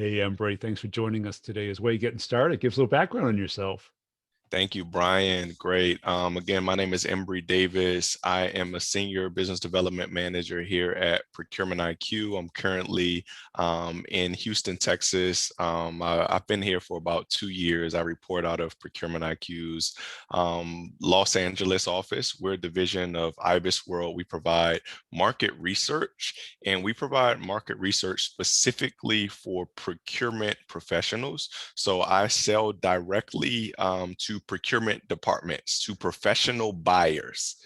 Hey, Embry, thanks for joining us today. As way getting started, give us a little background on yourself. Thank you, Brian. Great. Again, my name is Embry Davis. I am a senior business development manager here at Procurement IQ. I'm currently in Houston, Texas. I've been here for about 2 years. I report out of Procurement IQ's Los Angeles office. We're a division of IBIS World. We provide market research, and we provide market research specifically for procurement professionals. So I sell directly to procurement departments, to professional buyers.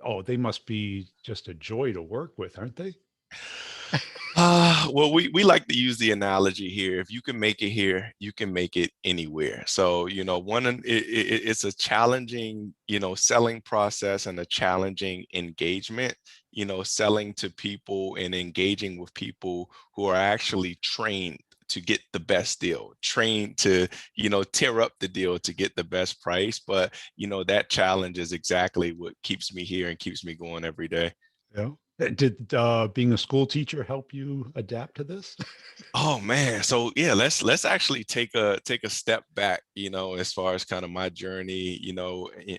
Oh, they must be just a joy to work with, aren't they? Well, we like to use the analogy here. If you can make it here, you can make it anywhere. So, it's a challenging, selling process and a challenging engagement, selling to people and engaging with people who are actually trained to get the best deal, trained to, tear up the deal to get the best price. But, that challenge is exactly what keeps me here and keeps me going every day. Yeah. Did being a school teacher help you adapt to this? Oh man. So yeah, let's actually take a step back, as far as kind of my journey,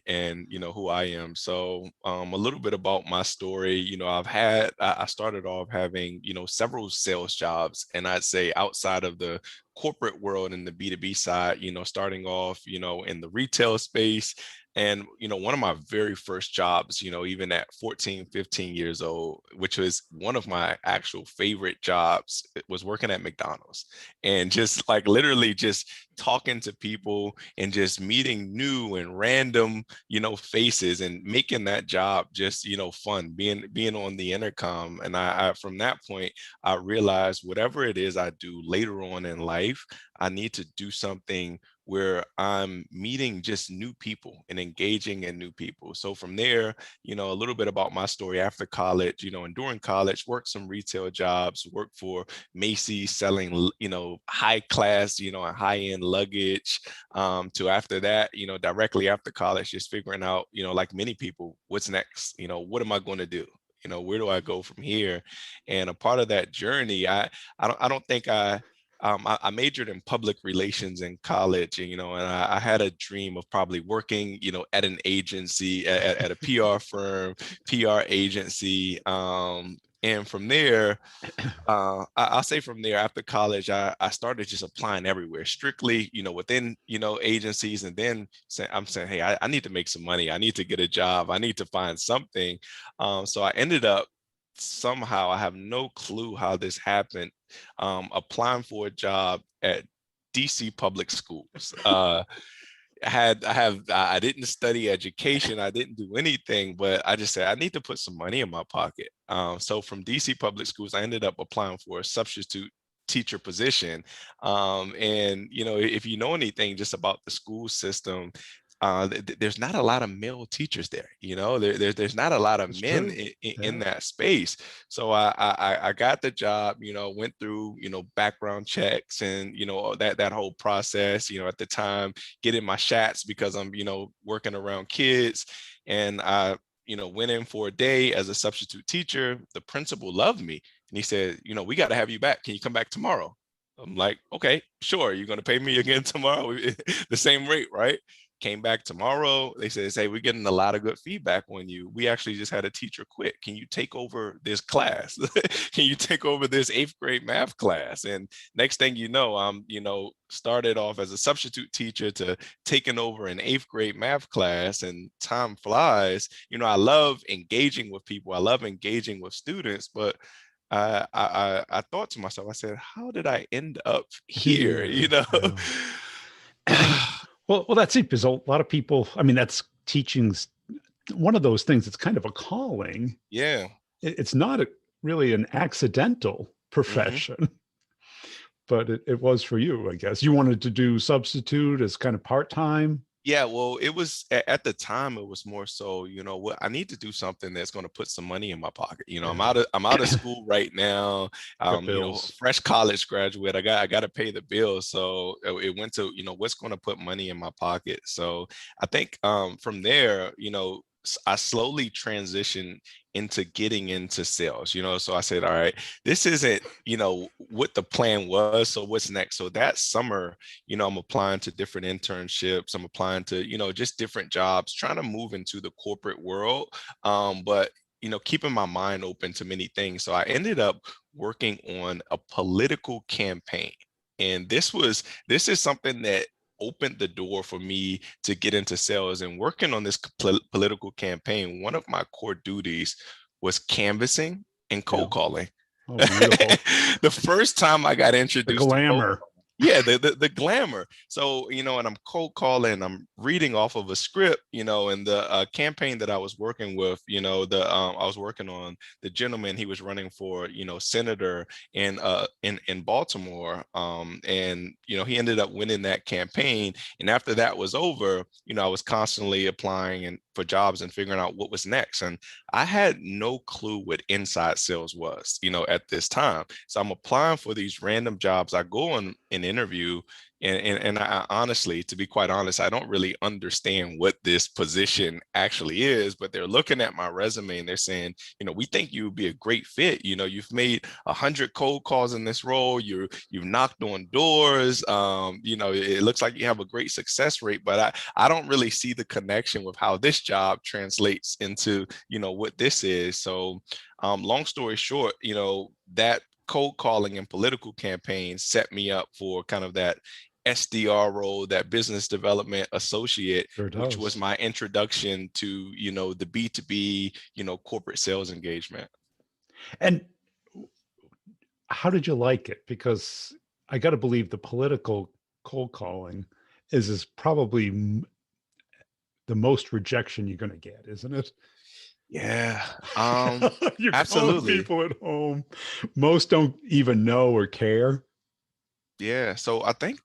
and who I am. So a little bit about my story. I started off having, several sales jobs, and I'd say outside of the corporate world and the B2B side, starting off, in the retail space. And, one of my very first jobs, even at 14, 15 years old, which was one of my actual favorite jobs, was working at McDonald's and just like literally just talking to people and just meeting new and random, faces and making that job just, fun, being on the intercom. And I from that point, I realized whatever it is I do later on in life, I need to do something where I'm meeting just new people and engaging in new people. So from there, a little bit about my story after college, and during college, worked some retail jobs, worked for Macy's selling, high class, and high end luggage. To after that, directly after college, just figuring out, like many people, what's next? What am I going to do? Where do I go from here? And a part of that journey, I don't think I majored in public relations in college, and I had a dream of probably working, at an agency, at a PR firm, PR agency. And from there, I'll say from there, after college, I started just applying everywhere, strictly, within, agencies. And then I'm saying, hey, I need to make some money. I need to get a job. I need to find something. So I ended up somehow, I have no clue how this happened, applying for a job at DC public schools. I didn't study education. I didn't do anything, but I just said, I need to put some money in my pocket. So from DC public schools, I ended up applying for a substitute teacher position. And, if you know anything just about the school system, there's not a lot of male teachers there. There's not a lot of It's men true. in Yeah. that space. So I got the job, went through, background checks and, that whole process, at the time, getting my shots because I'm, working around kids. And I, went in for a day as a substitute teacher. The principal loved me. And he said, we got to have you back. Can you come back tomorrow? I'm like, okay, sure. You're going to pay me again tomorrow, the same rate, right? Came back tomorrow. They said, hey, we're getting a lot of good feedback on you. We actually just had a teacher quit. Can you take over this class? Can you take over this 8th grade math class? And next thing you know, I'm, started off as a substitute teacher to taking over an 8th grade math class, and time flies. I love engaging with people. I love engaging with students, but I thought to myself, I said, how did I end up here? Here. Yeah. Well, that's it. Because a lot of people, I mean, that's teaching's one of those things. It's kind of a calling. Yeah. It's not really an accidental Hmm. profession, but it was for you, I guess. You wanted to do substitute as kind of part-time. Yeah, well, it was at the time it was more so, what I need to do something that's going to put some money in my pocket. Yeah. I'm out of school right now. Got bills. Fresh college graduate. I got to pay the bills. So it went to, what's going to put money in my pocket. So I think from there, I slowly transitioned into getting into sales, so I said, all right, this isn't, what the plan was. So what's next? So that summer, I'm applying to different internships. I'm applying to, just different jobs, trying to move into the corporate world. But keeping my mind open to many things. So I ended up working on a political campaign. And this is something that opened the door for me to get into sales. And working on this political campaign, one of my core duties was canvassing and Yeah. cold calling. Oh, beautiful. The first time I got The introduced to cold, glamour. yeah, the glamour. So, and I'm cold calling, I'm reading off of a script, and the campaign that I was working with, I was working on the gentleman, he was running for, senator in Baltimore. And, he ended up winning that campaign. And after that was over, I was constantly applying and for jobs and figuring out what was next. And I had no clue what inside sales was, at this time. So I'm applying for these random jobs. I go on an interview, and I honestly, to be quite honest, I don't really understand what this position actually is, but they're looking at my resume and they're saying, we think you would be a great fit. You've made 100 cold calls in this role. You've knocked on doors. It looks like you have a great success rate, but I don't really see the connection with how this job translates into, what this is. So long story short, that cold calling and political campaigns set me up for kind of that SDR role, that business development associate, Sure which was does. my introduction to, the B2B, corporate sales engagement. And how did you like it? Because I got to believe the political cold calling is probably the most rejection you're going to get, isn't it? Yeah, You're calling absolutely. people at home. Most don't even know or care. Yeah. So I think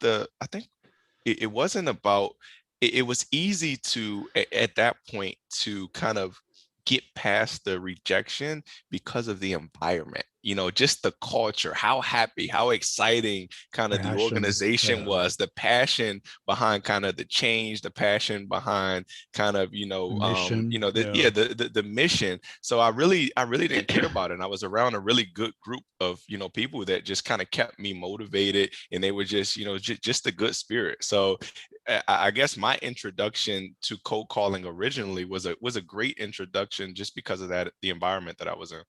it wasn't about, it was easy to, at that point, to kind of get past the rejection because of the environment, just the culture, how happy, how exciting kind of the Passion. organization Yeah. was, the passion behind kind of the change, the passion behind kind of, The mission. Yeah. the mission. So I really didn't care about it. And I was around a really good group of, people that just kind of kept me motivated, and they were just, just a good spirit. So I guess my introduction to cold calling originally was a great introduction just because of that, the environment that I was in.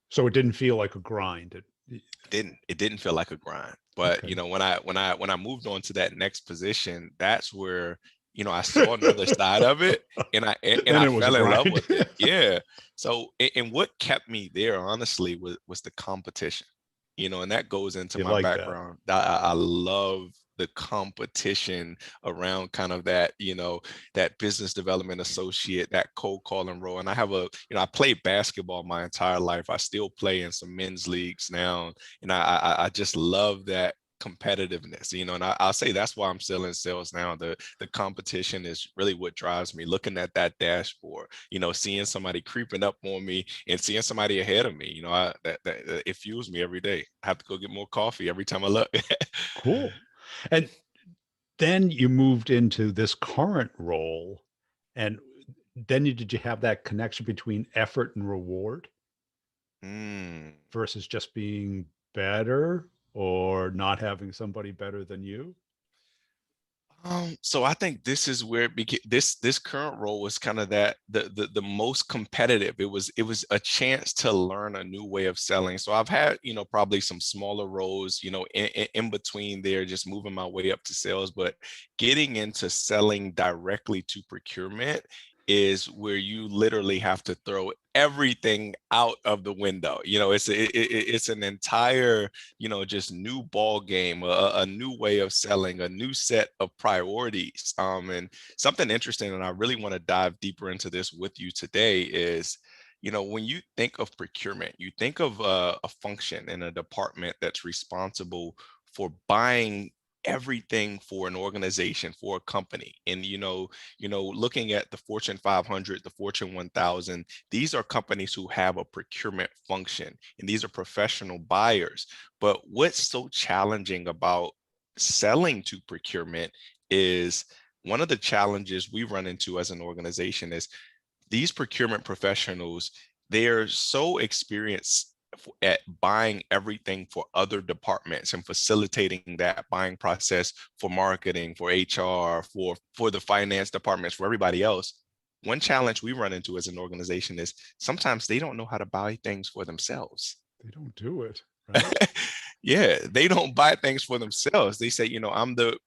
So it didn't feel like a grind. It didn't feel like a grind. But Okay. when I moved on to that next position, that's where, I saw another side of it, and and Then I it was a fell in love grind. with it. Yeah. So and what kept me there honestly was the competition. And that goes into You my like that. background. I love the competition around kind of that, that business development associate, that cold calling role. And I have I played basketball my entire life. I still play in some men's leagues now. And I just love that competitiveness, and I'll say that's why I'm still in sales now. The competition is really what drives me. Looking at that dashboard, seeing somebody creeping up on me and seeing somebody ahead of me, that it fuels me every day. I have to go get more coffee every time I look. Cool. And then you moved into this current role, and then did you have that connection between effort and reward Mm. versus just being better or not having somebody better than you? So I think this is where it became, this current role was kind of that the most competitive. It was a chance to learn a new way of selling. So I've had, probably some smaller roles, in between there, just moving my way up to sales, but getting into selling directly to procurement is where you literally have to throw everything out of the window. It's an entire, just new ball game, a new way of selling, a new set of priorities. And something interesting, and I really want to dive deeper into this with you today is, when you think of procurement, you think of a function in a department that's responsible for buying everything for an organization, for a company. And looking at the Fortune 500, the Fortune 1000, these are companies who have a procurement function, and these are professional buyers. But what's so challenging about selling to procurement is, one of the challenges we run into as an organization is these procurement professionals, they are so experienced at buying everything for other departments and facilitating that buying process for marketing, for HR, for the finance departments, for everybody else. One challenge we run into as an organization is sometimes they don't know how to buy things for themselves. They don't do it, right? Yeah, they don't buy things for themselves. They say, I'm the,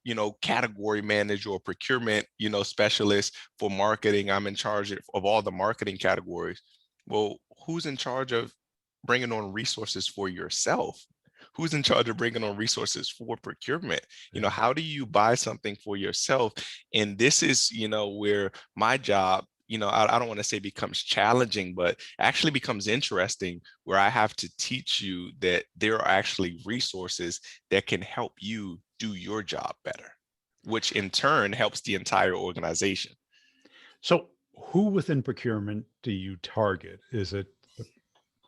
category manager or procurement, specialist for marketing. I'm in charge of all the marketing categories. Well, who's in charge of bringing on resources for yourself? Who's in charge of bringing on resources for procurement? Yeah. How do you buy something for yourself? And this is, where my job, I don't want to say becomes challenging, but actually becomes interesting, where I have to teach you that there are actually resources that can help you do your job better, which in turn helps the entire organization. So who within procurement do you target? Is it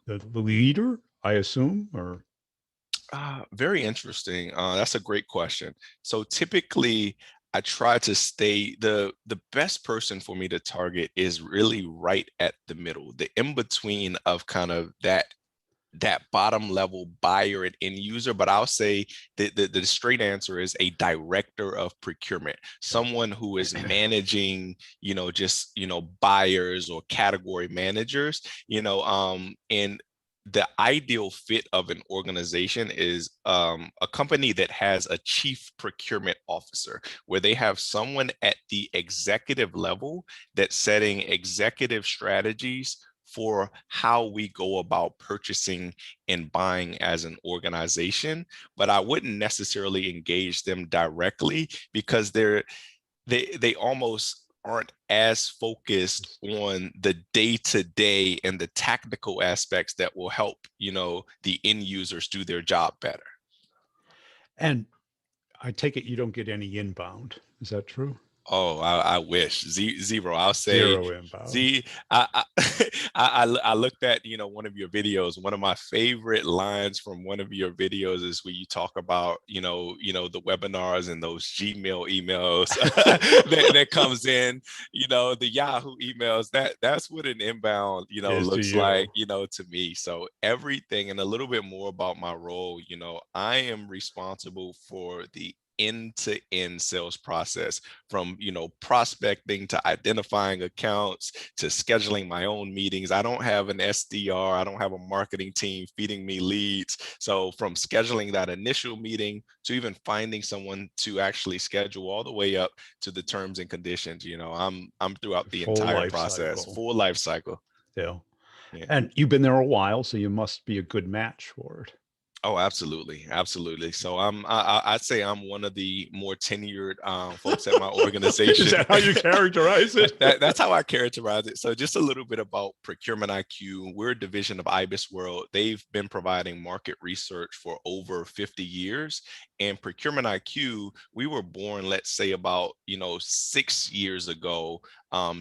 the leader, I assume, or Very interesting. That's a great question. So typically, I try to stay the best person for me to target is really right at the middle, the in between of kind of that bottom level buyer and end user. But I'll say the straight answer is a director of procurement, yeah. someone who is managing, just, buyers or category managers, and the ideal fit of an organization is a company that has a chief procurement officer, where they have someone at the executive level that's setting executive strategies for how we go about purchasing and buying as an organization. But I wouldn't necessarily engage them directly, because they almost aren't as focused on the day-to-day and the technical aspects that will help, the end users do their job better. And I take it you don't get any inbound. Is that true? Oh, I wish. Zero. I'll say Zero inbound. Z. I looked at, one of your videos. One of my favorite lines from one of your videos is where you talk about, the webinars and those Gmail emails that comes in, the Yahoo emails. That's what an inbound, Is to looks you. like, to me. So everything, and a little bit more about my role, I am responsible for the end-to-end sales process, from prospecting to identifying accounts to scheduling my own meetings. I don't have an SDR, I don't have a marketing team feeding me leads. So from scheduling that initial meeting to even finding someone to actually schedule, all the way up to the terms and conditions, I'm throughout the Full entire life process, cycle. full life cycle. Yeah. Yeah. And you've been there a while, so you must be a good match for it. Oh, absolutely, absolutely. So I'd say I'm one of the more tenured folks at my Is organization. that how you characterize it? That's how I characterize it. So just a little bit about Procurement IQ. We're a division of IBIS World. They've been providing market research for over 50 years. And Procurement IQ, we were born, let's say about 6 years ago,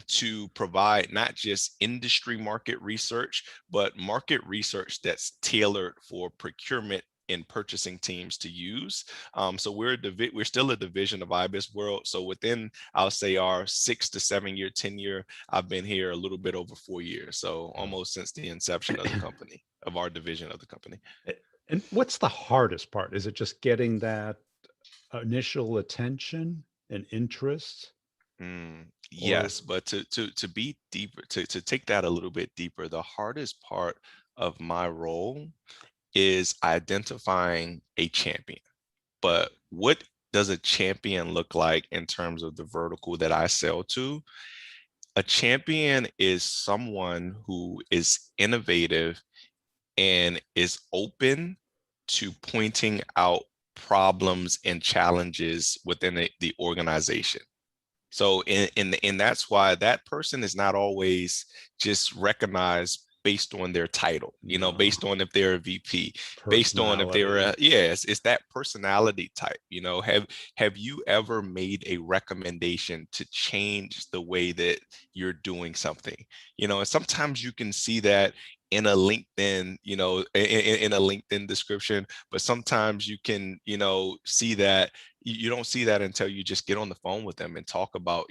to provide not just industry market research, but market research that's tailored for procurement and purchasing teams to use. So we're still a division of IBIS World. So within, I'll say, our 6 to 7 year tenure, I've been here a little bit over 4 years. So almost since the inception of the company, of our division of the company. And what's the hardest part? Is it just getting that initial attention and interest, or Yes, but to be deeper, to take that a little bit deeper, the hardest part of my role is identifying a champion. yeah, But what does a champion look like in terms of the vertical that I sell to? A champion is someone who is innovative and is open to pointing out problems and challenges within the organization. So and that's why that person is not always just recognized based on their title, no based on if they're a VP, based on if they're personality? it's that personality type. Have you ever made a recommendation to change the way that you're doing something? And sometimes you can see that in a LinkedIn, in a LinkedIn description, but sometimes you can, see that, you don't see that until you just get on the phone with them and talk about,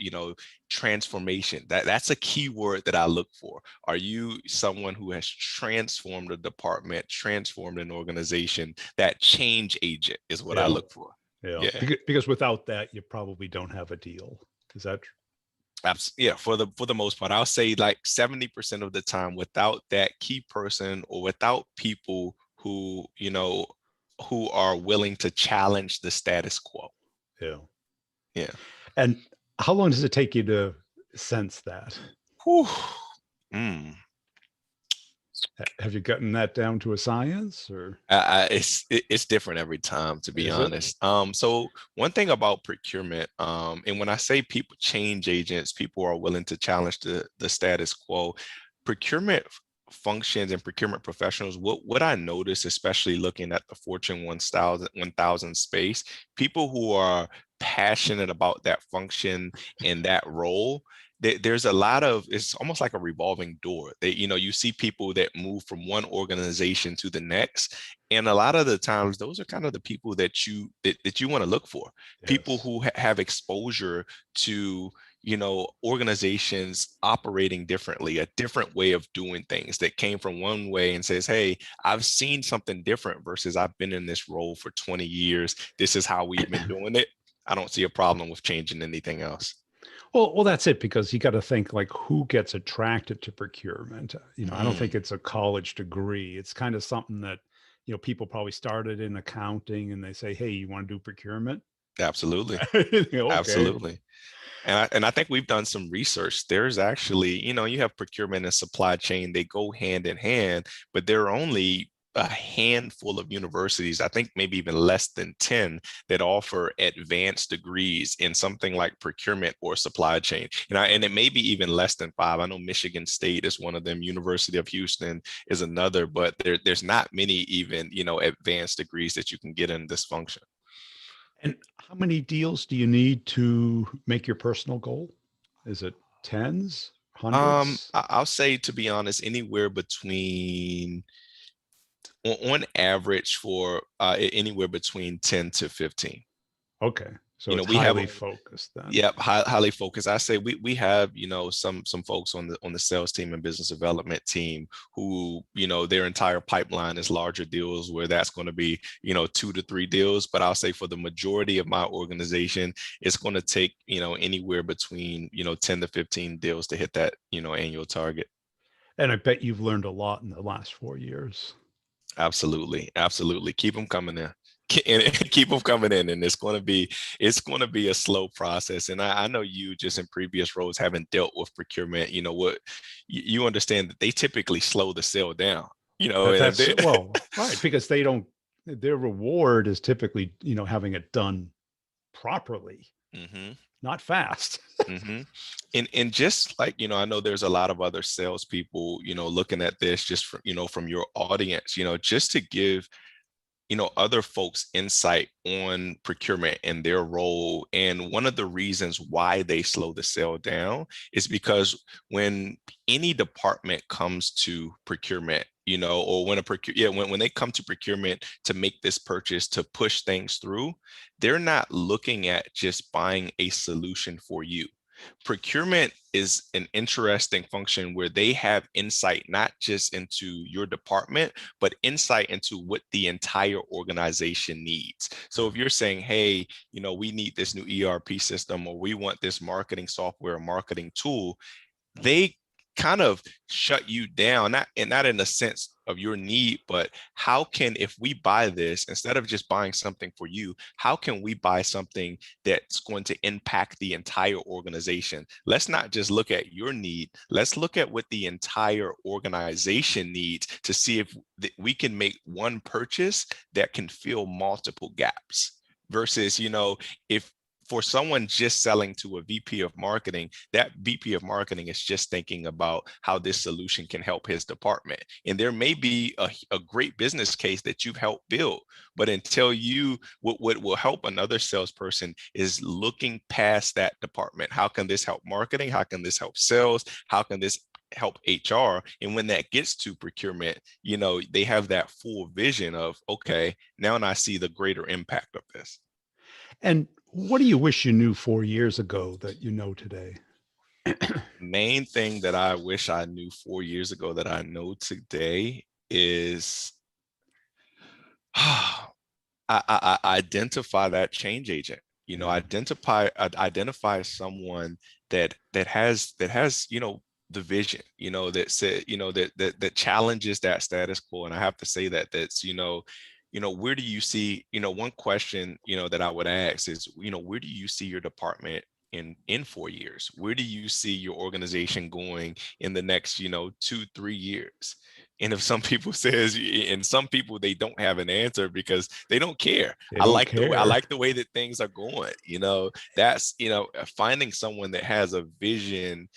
transformation. That's a key word that I look for. Are you someone who has transformed a department, transformed an organization? That change agent is what I Yeah. look for. Yeah. Yeah. Because without that, you probably don't have a deal. Is that true? Yeah, for the most part, I'll say like 70% of the time, without that key person or without people who are willing to challenge the status quo. Yeah. Yeah. And how long does it take you to sense that? Whew. Mm. Have you gotten that down to a science, or It's different every time, to be is it? honest. So one thing about procurement, and when I say people change agents, people are willing to challenge the status quo. Procurement functions and procurement professionals. What I notice, especially looking at the Fortune 1000 space, people who are passionate about that function and that role, there's a lot of, it's almost like a revolving door. You see people that move from one organization to the next, and a lot of the times those are kind of the people that you want to look for. People Yes. who have exposure to organizations operating differently, a different way of doing things, that came from one way and says, hey, I've seen something different versus I've been in this role for 20 years. This is how we've been doing it. I don't see a problem with changing anything else. Well, that's it, because you got to think like who gets attracted to procurement. I don't think Mm, it's a college degree. It's kind of something that, people probably started in accounting and they say, "Hey, you want to do procurement?" absolutely. Okay. Absolutely. And I think we've done some research. There's actually, you have procurement and supply chain, they go hand in hand, but there are only a handful of universities, I think maybe even less than 10, that offer advanced degrees in something like procurement or supply chain. And it may be even less than 5. I know Michigan State is one of them, University of Houston is another, but there's not many even, advanced degrees that you can get in this function. And how many deals do you need to make your personal goal? Is it tens, hundreds? I'll say, to be honest, anywhere between on average for anywhere between 10 to 15. Okay. So it's We have highly focused then. yeah, highly focused. I say we have, some folks on the sales team and business development team who, their entire pipeline is larger deals, where that's going to be, 2 to 3 deals. But I'll say for the majority of my organization, it's going to take, anywhere between, 10 to 15 deals to hit that, annual target. And I bet you've learned a lot in the last 4 years. Absolutely, absolutely. Keep them coming in. And keep them coming in, and it's going to be a slow process. And I know you, just in previous roles, haven't dealt with procurement. You know what? You understand that they typically slow the sale down. That And if that's they, well, right, because they don't their reward is typically, having it done properly, hmm not fast. hmm and just like, I know there's a lot of other salespeople, looking at this, just from your audience, just to give other folks insight on procurement and their role. And one of the reasons why they slow the sale down is because when any department comes to procurement, or when they come to procurement to make this purchase, to push things through, they're not looking at just buying a solution for you. Procurement is an interesting function where they have insight not just into your department, but insight into what the entire organization needs. So if you're saying, hey, we need this new ERP system, or we want this marketing software or marketing tool, they kind of shut you down, not in the sense of your need, but how can, if we buy this, instead of just buying something for you, how can we buy something that's going to impact the entire organization? Let's not just look at your need. Let's look at what the entire organization needs, to see if we can make one purchase that can fill multiple gaps. Versus, if for someone just selling to a VP of marketing, that VP of marketing is just thinking about how this solution can help his department. And there may be a great business case that you've helped build, but until what will help another salesperson is looking past that department. How can this help marketing? How can this help sales? How can this help HR? And when that gets to procurement, they have that full vision of, okay, now I see the greater impact of this. And what do you wish you knew 4 years ago that you know today? Main thing that I wish I knew 4 years ago that I know today is I identify that change agent. Yeah. Identify someone that has the vision. That said that challenges that status quo. And I have to say that's where do you see one question that I would ask is where do you see your department in 4 years? Where do you see your organization going in the next 2-3 years? And if some people says, and some people, they don't have an answer because they don't care. They I don't like I care. like the way that things are going. That's finding someone that has a vision,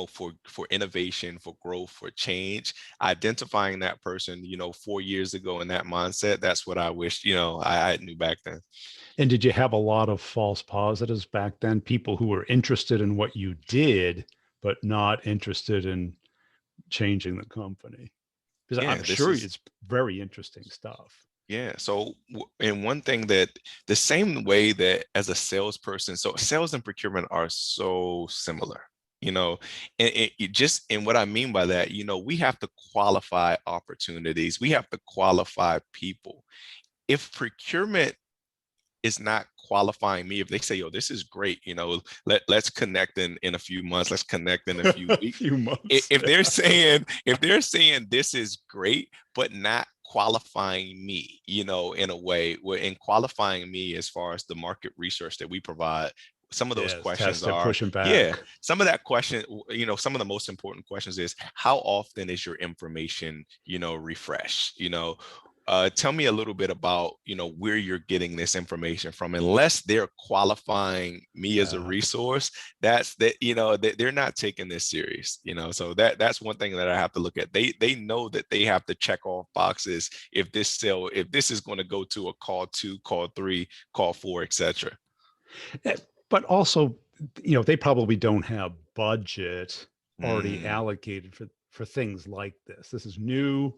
for innovation, for growth, for change, identifying that person, 4 years ago in that mindset. That's what I wish, I knew back then. And did you have a lot of false positives back then? People who were interested in what you did, but not interested in changing the company? Because Yeah, I'm this sure is it's very interesting stuff. Yeah. So, and one thing that the same way that as a salesperson, so sales and procurement are so similar, you know, and and what I mean by that, we have to qualify opportunities, we have to qualify people. If procurement is not qualifying me, if they say, yo, this is great, let's connect in a few months, let's connect in a few A weeks. few months. If they're saying this is great, but not qualifying me, in a way, where in qualifying me as far as the market research that we provide, some of those Yes, questions tested, are, pushing yeah, back. some of that question, some of the most important questions is how often is your information, refreshed, tell me a little bit about where you're getting this information from. Unless they're qualifying me as a Yeah. resource, that's that they're not taking this serious. So that's one thing that I have to look at. They know that they have to check off boxes if this is going to go to a call 2, call 3, call 4, etc. But also, they probably don't have budget already Mm, allocated for things like this. This is new.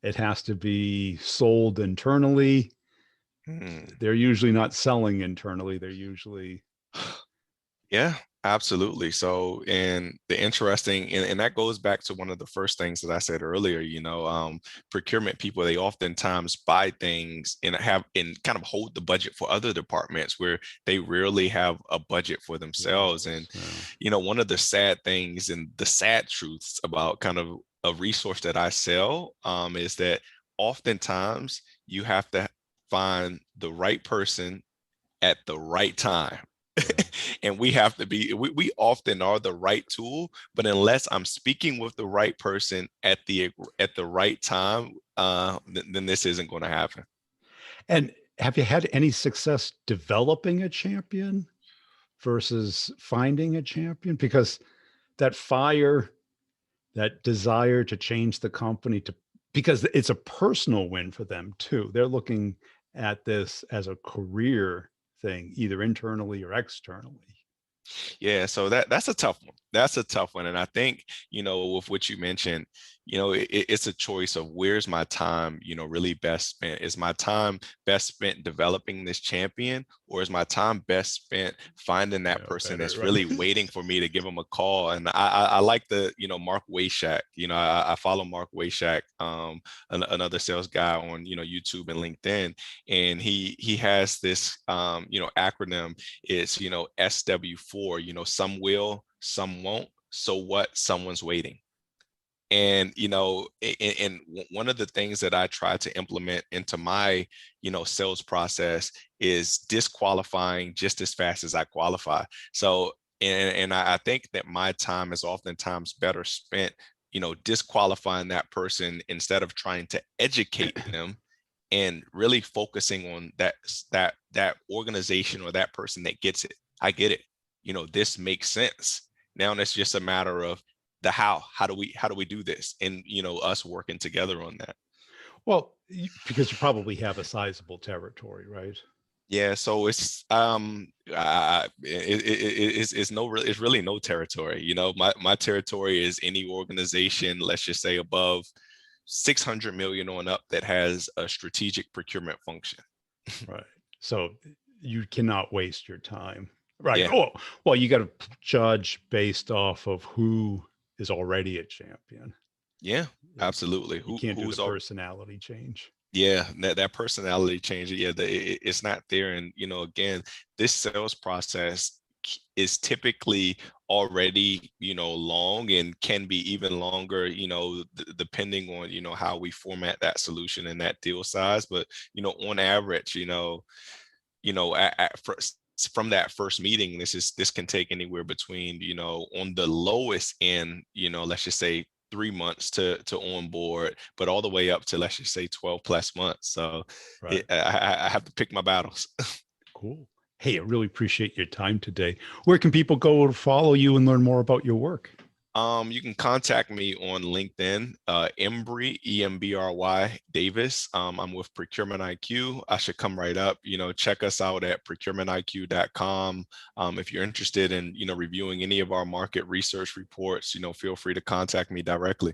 It has to be sold internally. mm. They're usually not selling internally. They're usually, Yeah, absolutely. So, and the interesting, and that goes back to one of the first things that I said earlier, procurement people, they oftentimes buy things and kind of hold the budget for other departments where they rarely have a budget for themselves. And, yes, yeah. one of the sad things and the sad truths about kind of a resource that I sell, is that oftentimes you have to find the right person at the right time. Yeah. And we often are the right tool, but unless I'm speaking with the right person at the right time, then this isn't going to happen. And have you had any success developing a champion versus finding a champion? Because that fire, that desire to change the company because it's a personal win for them too. They're looking at this as a career thing, either internally or externally. Yeah, so that's a tough one. That's a tough one. And I think, with what you mentioned, it's a choice of where's my time, really best spent. Is my time best spent developing this champion, or is my time best spent finding that Yeah, person better, that's right? really waiting for me to give them a call? And I like the, Mark Wayshak, I follow Mark Wayshak, another sales guy on, YouTube and LinkedIn. And he has this, acronym. It's, SW4, some will, some won't. So what? Someone's waiting. And one of the things that I try to implement into my sales process is disqualifying just as fast as I qualify. So and I think that my time is oftentimes better spent disqualifying that person instead of trying to educate them and really focusing on that organization or that person that gets it. I get it. This makes sense. Now it's just a matter of the how do we do this, and us working together on that. Well, because you probably have a sizable territory, right? Yeah, so it's really no territory. My territory is any organization, let's just say above 600 million on up, that has a strategic procurement function. Right. So you cannot waste your time. Right. Yeah, Oh, well, you got to judge based off of who is already a champion. yeah, You absolutely. you Who can't do the who's all personality change. Yeah, that personality change, yeah, it's not there. And again, this sales process is typically already long and can be even longer, depending on how we format that solution and that deal size. But on average, from that first meeting, this can take anywhere between, on the lowest end, let's just say 3 months to onboard, but all the way up to, let's just say, 12 plus months. So Right. I have to pick my battles. Cool. Hey, I really appreciate your time today. Where can people go to follow you and learn more about your work? You can contact me on LinkedIn, Embry, Embry Davis. I'm with Procurement IQ. I should come right up. Check us out at procurementiq.com. If you're interested in, reviewing any of our market research reports, feel free to contact me directly.